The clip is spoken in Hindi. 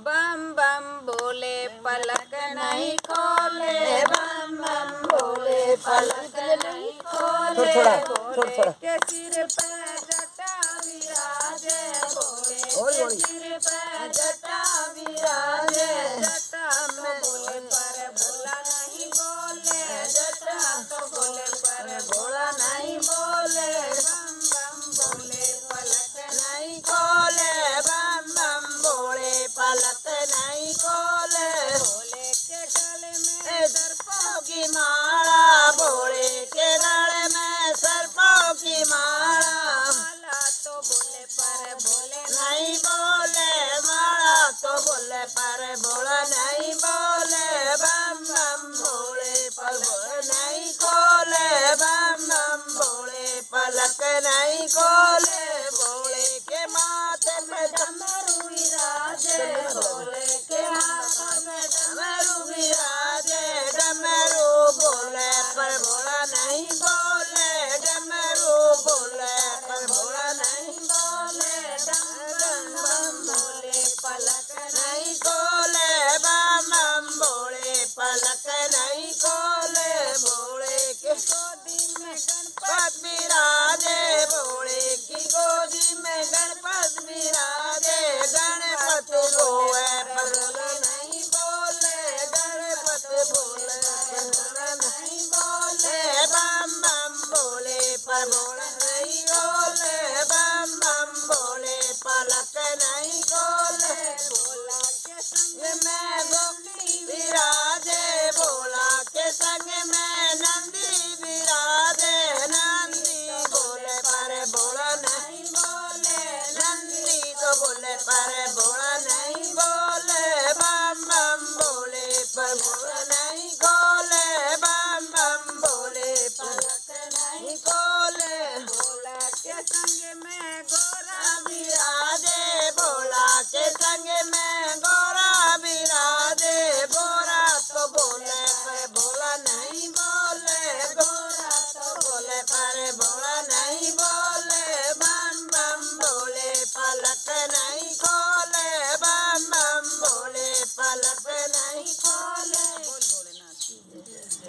बम बम बोले पलक नहीं खोले, बम बम बोले पलक नहीं खोले, भोले के सिर पे जटा विराजे, भोले के सिर पे जटा विराजे, जटा में बोले पर भोला नहीं बोले, जटा तो बोले पर भोला नहीं बोले, बम बम बोले पलक नहीं खोले, बम बम बोले पलक नहीं खोले, भोले के गले में सर्पों की माला, भोले के गले में सर्पों की माला, माला तो बोले पर भोले नहीं बोले, माला तो बोले पर भोला नहीं बोले, बम बम भोले पर भोले नहीं खोले, बम बम भोले पलक नहीं खोले, भोले के माथे पे डमरू विराजे, भोले के माथे पे डमरू विराजे, डमरू बोले पर भोला नहीं बोले, डमरू बोले पर भोला नहीं बोले, बम बम भोले पलक नहीं खोले, बम बम भोले पलक नहीं खोले, भोले के गोदी में गणपत विराजे, भोले की गोदी में गणपत विराजे, गणपत रोए पर भोला नहीं बोले, गणपत बोले पर भोला नहीं बोले, बम बम भोले पर भोला नहीं बोले, बम बम भोले पलक नहीं खोले, भोला के संग में गोपी विराजे, भोला के संग में नंदी विराजे, नंदी बोले पर भोला नहीं बोले, नंदी तो बोले पर भोला